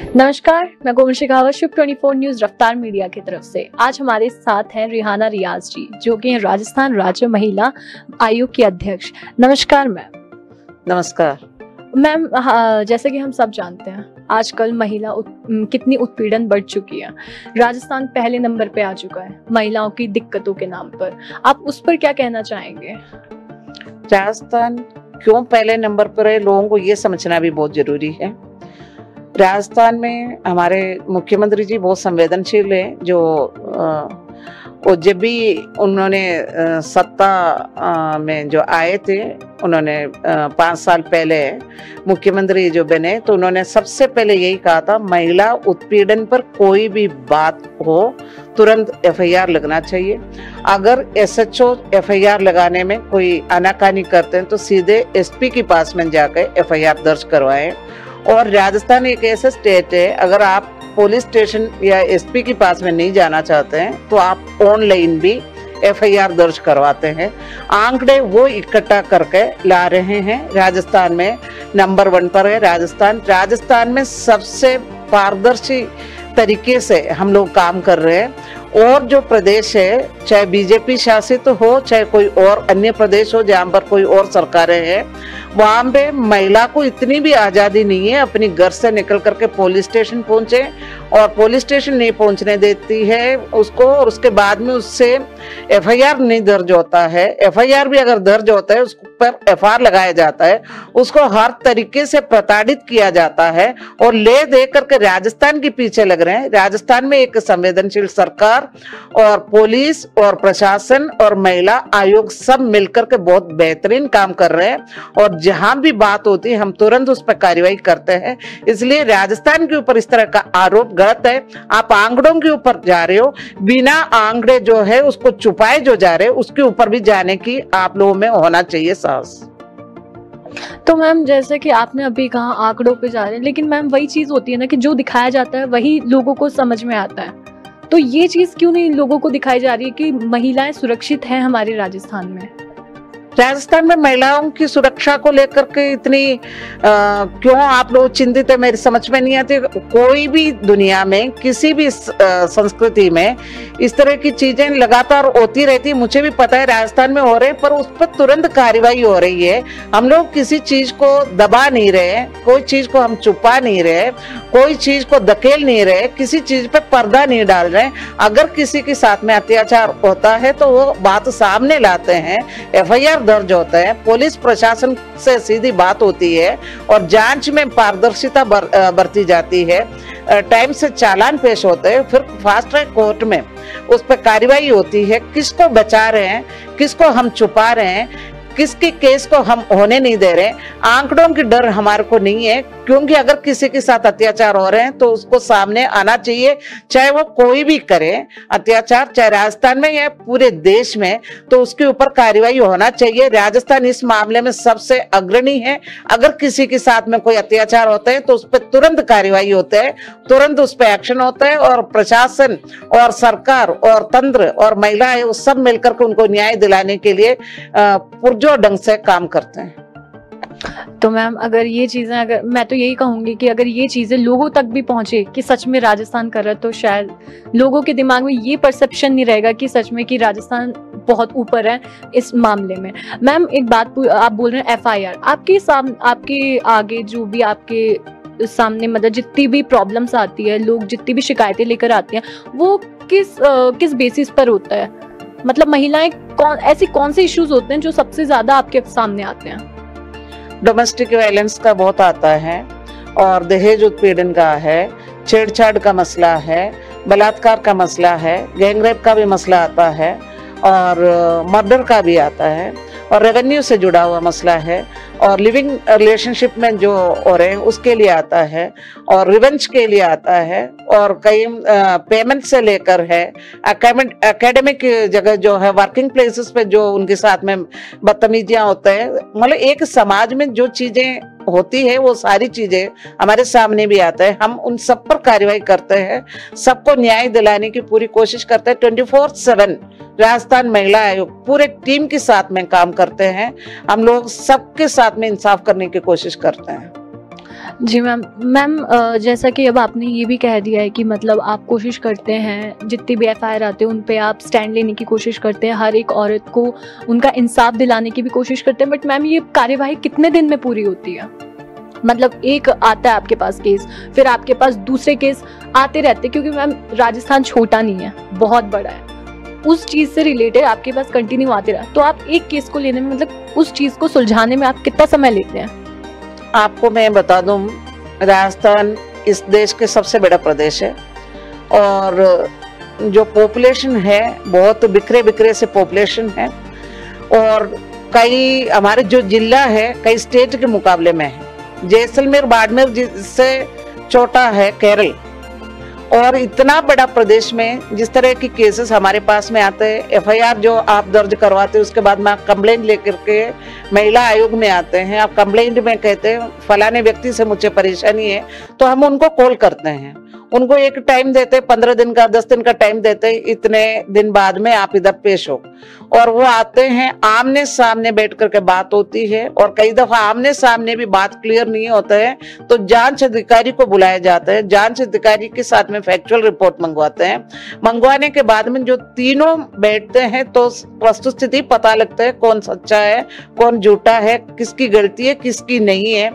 नमस्कार, मैं कोमल शेखावत, शुभ 24 न्यूज रफ्तार मीडिया की तरफ से। आज हमारे साथ हैं रिहाना रियाज जी, जो कि हैं राजस्थान राज्य महिला आयोग की अध्यक्ष। नमस्कार मैम। नमस्कार मैम, जैसे कि हम सब जानते हैं आजकल महिला कितनी उत्पीड़न बढ़ चुकी है। राजस्थान पहले नंबर पे आ चुका है महिलाओं की दिक्कतों के नाम पर। आप उस पर क्या कहना चाहेंगे? राजस्थान क्यों पहले नंबर पर है, लोगों को ये समझना भी बहुत जरूरी है। राजस्थान में हमारे मुख्यमंत्री जी बहुत संवेदनशील है। जब भी उन्होंने सत्ता में जो आए थे, उन्होंने 5 साल पहले मुख्यमंत्री जो बने, तो उन्होंने सबसे पहले यही कहा था, महिला उत्पीड़न पर कोई भी बात हो तुरंत FIR लगना चाहिए। अगर SHO FIR लगाने में कोई आनाकानी करते हैं तो सीधे SP के पास में जाकर FIR दर्ज करवाएं। और राजस्थान एक ऐसा स्टेट है, अगर आप पुलिस स्टेशन या SP के पास में नहीं जाना चाहते हैं तो आप ऑनलाइन भी FIR दर्ज करवाते हैं। आंकड़े वो इकट्ठा करके ला रहे हैं। राजस्थान में नंबर 1 पर है। राजस्थान में सबसे पारदर्शी तरीके से हम लोग काम कर रहे हैं। और जो प्रदेश है, चाहे BJP शासित हो, चाहे कोई और अन्य प्रदेश हो जहाँ पर कोई और सरकारें हैं, वहाँ पे महिला को इतनी भी आज़ादी नहीं है अपनी घर से निकल करके पुलिस स्टेशन पहुँचे, और पुलिस स्टेशन नहीं पहुँचने देती है उसको, और उसके बाद में उससे FIR नहीं दर्ज होता है। FIR भी अगर दर्ज होता है, उस पर FR लगाया जाता है, उसको हर तरीके से प्रताड़ित किया जाता है और ले दे करके राजस्थान के पीछे लग रहे हैं। राजस्थान में एक संवेदनशील सरकार और पुलिस और प्रशासन और महिला आयोग सब मिलकर के बहुत बेहतरीन काम कर रहे हैं, और जहां भी बात होती है हम तुरंत उस पर कार्रवाई करते हैं। इसलिए राजस्थान के ऊपर इस तरह का आरोप गलत है। आप आंकड़ों के ऊपर जा रहे हो, बिना आंकड़े जो है उसको छुपाए जो जा रहे हो, उसके ऊपर भी जाने की आप लोगों में होना चाहिए साहस। तो मैम, जैसे कि आपने अभी कहा आंकड़ों पे जा रहे हैं, लेकिन मैम वही चीज होती है ना कि जो दिखाया जाता है वही लोगों को समझ में आता है। तो ये चीज क्यों नहीं लोगों को दिखाई जा रही है कि महिलाएं सुरक्षित हैं हमारे राजस्थान में? राजस्थान में महिलाओं की सुरक्षा को लेकर के इतनी क्यों आप लोग चिंतित है, मेरी समझ में नहीं आती। कोई भी दुनिया में किसी भी संस्कृति में इस तरह की चीजें लगातार होती रहती। मुझे भी पता है राजस्थान में हो रहे, पर उस पर तुरंत कार्रवाई हो रही है। हम लोग किसी चीज को दबा नहीं रहे, कोई चीज को हम छुपा नहीं रहे, कोई चीज को धकेल नहीं रहे, किसी चीज पे पर्दा नहीं डाल रहे। अगर किसी के साथ में अत्याचार होता है तो वो बात सामने लाते हैं, FIR दर्ज होता है, पुलिस प्रशासन से सीधी बात होती है और जांच में पारदर्शिता बरती जाती है। टाइम से चालान पेश होते हैं, फिर फास्ट ट्रैक कोर्ट में उस पर कार्रवाई होती है। किसको बचा रहे हैं, किसको हम छुपा रहे हैं, किसके केस को हम होने नहीं दे रहे। आंकड़ों की डर हमारे को नहीं है, क्योंकि अगर किसी के साथ अत्याचार हो रहे हैं तो उसको सामने आना चाहिए, चाहे वो कोई भी करे अत्याचार, चाहे राजस्थान में या पूरे देश में, तो उसके ऊपर कार्रवाई होना चाहिए। राजस्थान इस मामले में सबसे अग्रणी है। अगर किसी के साथ में कोई अत्याचार होता है तो उस पर तुरंत कार्रवाई होता है, तुरंत उस पर एक्शन होता है, और प्रशासन और सरकार और तंत्र और महिलाएं सब मिलकर के उनको न्याय दिलाने के लिए पुरजोर ढंग से काम करते हैं। तो मैम, अगर ये चीजें, अगर मैं तो यही कहूंगी कि अगर ये चीजें लोगों तक भी पहुंचे कि सच में राजस्थान कर रहा है, तो शायद लोगों के दिमाग में ये परसेप्शन नहीं रहेगा कि सच में कि राजस्थान बहुत ऊपर है इस मामले में। मैम, एक बात आप बोल रहे हैं FIR, आपके आगे जो भी आपके सामने मतलब जितनी भी प्रॉब्लम्स आती है, लोग जितनी भी शिकायतें लेकर आते हैं, वो किस बेसिस पर होता है? मतलब महिलाएं ऐसी कौन से इश्यूज होते हैं जो सबसे ज्यादा आपके सामने आते हैं? डोमेस्टिक वायलेंस का बहुत आता है, और दहेज उत्पीड़न का है, छेड़छाड़ का मसला है, बलात्कार का मसला है, गैंगरेप का भी मसला आता है, और मर्डर का भी आता है, और रेवेन्यू से जुड़ा हुआ मसला है, और लिविंग रिलेशनशिप में जो हो रहे हैं उसके लिए आता है, और रिवेंज के लिए आता है, और कई पेमेंट से लेकर है, एकेडमिक जगह जो है, वर्किंग प्लेसेस पे जो उनके साथ में बदतमीजियां होते हैं। मतलब एक समाज में जो चीजें होती है वो सारी चीजें हमारे सामने भी आता है। हम उन सब पर कार्रवाई करते हैं, सबको न्याय दिलाने की पूरी कोशिश करते हैं। 24/7 राजस्थान महिला आयोग पूरे टीम के साथ में काम करते हैं। हम लोग सबके साथ में इंसाफ करने की कोशिश करते हैं। जी मैम। मैम जैसा कि अब आपने ये भी कह दिया है कि मतलब आप कोशिश करते हैं जितनी भी एफआईआर आते हैं उन पे आप स्टैंड लेने की कोशिश करते हैं, हर एक औरत को उनका इंसाफ दिलाने की भी कोशिश करते हैं, बट मैम ये कार्यवाही कितने दिन में पूरी होती है? मतलब एक आता है आपके पास केस, फिर आपके पास दूसरे केस आते रहते हैं, क्योंकि मैम राजस्थान छोटा नहीं है, बहुत बड़ा है, उस चीज़ से रिलेटेड आपके पास कंटिन्यू आते रहा, तो आप एक केस को लेने में मतलब उस चीज़ को सुलझाने में आप कितना समय लेते हैं? आपको मैं बता दूं, राजस्थान इस देश के सबसे बड़ा प्रदेश है और जो पॉपुलेशन है बहुत बिखरे बिखरे से पॉपुलेशन है और कई हमारे जो जिला है कई स्टेट के मुकाबले में है। जैसलमेर बाड़मेर जिससे छोटा है केरल, और इतना बड़ा प्रदेश में जिस तरह की केसेस हमारे पास में आते हैं, एफआईआर जो आप दर्ज करवाते हैं उसके बाद में आप कंप्लेंट लेकर के महिला आयोग में आते हैं, आप कंप्लेंट में कहते हैं फलाने व्यक्ति से मुझे परेशानी है, तो हम उनको कॉल करते हैं, उनको एक टाइम देते हैं, 15 दिन का 10 दिन का टाइम देते हैं, इतने दिन बाद में आप इधर पेश हो, और वो आते हैं, आमने सामने बैठ करके बात होती है, और कई दफा आमने सामने भी बात क्लियर नहीं होता है तो जांच अधिकारी को बुलाया जाता है, जांच अधिकारी के साथ में फैक्चुअल रिपोर्ट मंगवाते हैं, मंगवाने के बाद में जो तीनों बैठते हैं तो वस्तु स्थिति पता लगता है कौन सच्चा है कौन झूठा है, किसकी गलती है किसकी नहीं है।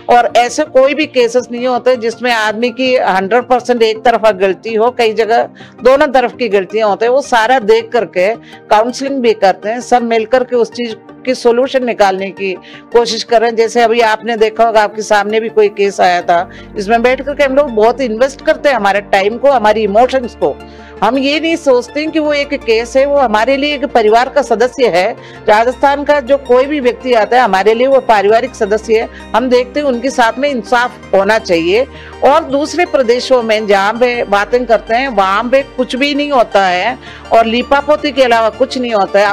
और ऐसे कोई भी केसेस नहीं होते जिसमें आदमी की 100% एक तरफा गलती हो, कई जगह दोनों तरफ की गलतियां होती है, वो सारा देख करके काउंसलिंग भी करते हैं, सब मिलकर के उस चीज की सोल्यूशन निकालने की कोशिश कर रहे हैं। जैसे अभी आपने देखा होगा आपके सामने भी कोई केस आया था, इसमें बैठ करके हम लोग बहुत इन्वेस्ट करते हैं हमारे टाइम को, हमारी इमोशंस को। हम ये नहीं सोचते कि वो एक केस है, वो हमारे लिए एक परिवार का सदस्य है। राजस्थान का जो कोई भी व्यक्ति आता है हमारे लिए वो पारिवारिक सदस्य है, हम देखते हैं उनके साथ में इंसाफ होना चाहिए। और दूसरे प्रदेशों में जहाँ पे बातें करते हैं वहां पे कुछ भी नहीं होता है और लीपापोती के अलावा कुछ नहीं होता है।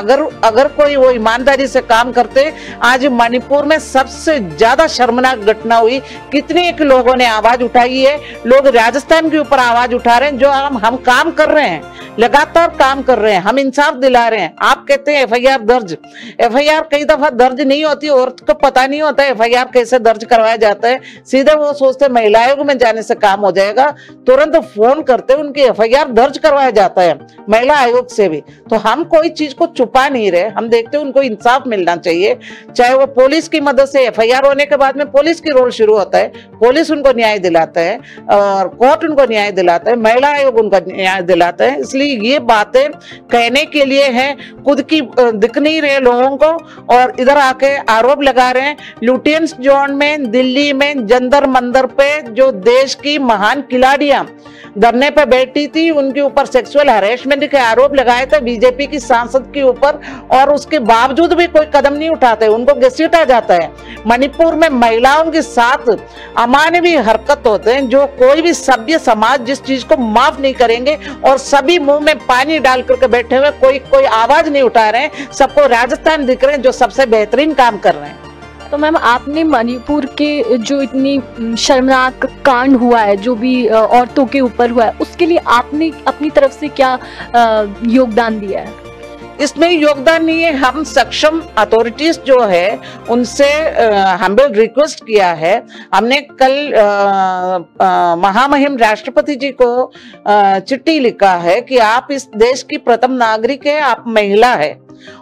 अगर कोई वो ईमानदारी से काम करते, आज मणिपुर में सबसे ज्यादा शर्मनाक घटना हुई, कितने एक लोगों ने आवाज उठाई है, लोग राजस्थान के ऊपर आवाज उठा रहे हैं, जो हम काम कर रहे हैं, लगातार काम कर रहे हैं, हम इंसाफ दिला रहे हैं। आप कहते हैं एफआईआर दर्ज, एफआईआर कई दफा दर्ज नहीं होती, औरत को पता नहीं होता है एफआईआर कैसे दर्ज करवाया जाता है, सीधे वो सोचते महिला आयोग में जाने से काम हो जाएगा, तुरंत फोन करते उनकी एफआईआर दर्ज करवाया जाता है महिला आयोग से भी। तो हम कोई चीज को छुपा नहीं रहे, हम देखते हैं उनको इंसाफ मिलना चाहिए, चाहे वो पुलिस की मदद से। एफआईआर होने के बाद में पुलिस की रोल शुरू होता है, पुलिस उनको न्याय दिलाता है और कोर्ट उनको न्याय दिलाता है, महिला आयोग उनका न्याय दिलाता है। इसलिए ये बातें कहने के लिए है, खुद की दिख नहीं रहे लोगों को और इधर आके आरोप लगा रहे हैं। लुटियंस जोन में दिल्ली में जंतर मंतर पे जो देश की महान खिलाड़ियां धरने पे बैठी थी, उनके ऊपर सेक्सुअल हरेसमेंट के आरोप लगाए थे बीजेपी की सांसद के ऊपर, और उसके बावजूद भी कोई कदम नहीं उठाते, उनको घसीटा जाता है। मणिपुर में महिलाओं के साथ अमानवीय हरकत होते हैं, जो कोई भी सभ्य समाज जिस चीज को माफ नहीं करेंगे, और सभी मुंह में पानी डाल करके बैठे हुए, कोई आवाज नहीं उठा रहे हैं, सबको राजस्थान दिख रहे हैं जो सबसे बेहतरीन काम कर रहे हैं। तो मैम आपने मणिपुर के जो इतनी शर्मनाक कांड हुआ है, जो भी औरतों के ऊपर हुआ है, उसके लिए आपने अपनी तरफ से क्या योगदान दिया है? इसमें योगदान नहीं है, हम सक्षम अथॉरिटीज जो है उनसे हमने रिक्वेस्ट किया है। हमने कल महामहिम राष्ट्रपति जी को चिट्ठी लिखा है कि आप इस देश की प्रथम नागरिक है, आप महिला है,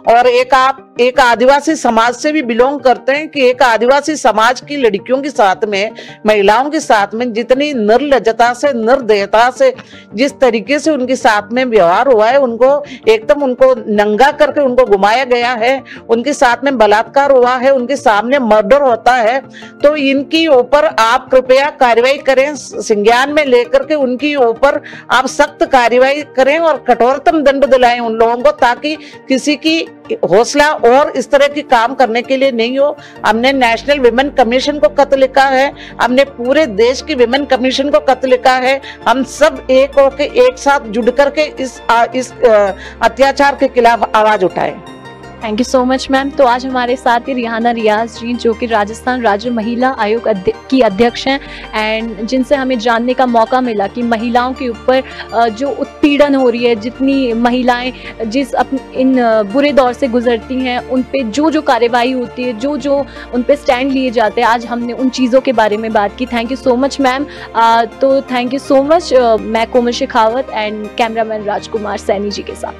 और आप एक आदिवासी समाज से भी बिलोंग करते हैं, कि एक आदिवासी समाज की लड़कियों के साथ में, महिलाओं के साथ में जितनी निर्लज्जता से, निर्दयता से, जिस तरीके से उनके साथ में व्यवहार हुआ है, उनको एकदम उनको नंगा करके उनको घुमाया गया है, उनके साथ में बलात्कार हुआ है, उनके सामने मर्डर होता है। तो इनकी ऊपर आप कृपया कार्रवाई करें, संज्ञान में लेकर के उनकी ऊपर आप सख्त कार्रवाई करें और कठोरतम दंड दिलाएं उन लोगों को, ताकि किसी की हौसला और इस तरह की काम करने के लिए नहीं हो। हमने नेशनल विमेन कमीशन को खत लिखा है, हमने पूरे देश की विमेन कमीशन को खत लिखा है, हम सब एक होकर एक साथ जुड़ करके इस अत्याचार के खिलाफ आवाज उठाएं। Thank you so much ma'am. तो आज हमारे साथ ही रिहाना रियाज जी, जो कि राजस्थान राज्य महिला आयोग की अध्यक्ष हैं, एंड जिनसे हमें जानने का मौका मिला कि महिलाओं के ऊपर जो उत्पीड़न हो रही है, जितनी महिलाएं इन बुरे दौर से गुजरती हैं, उन पे जो कार्रवाई होती है, जो उन पे स्टैंड लिए जाते हैं, आज हमने उन चीज़ों के बारे में बात की। Thank you so much ma'am. तो थैंक यू सो मच। मैं कोमल शेखावत एंड कैमरामैन राजकुमार सैनी जी के साथ।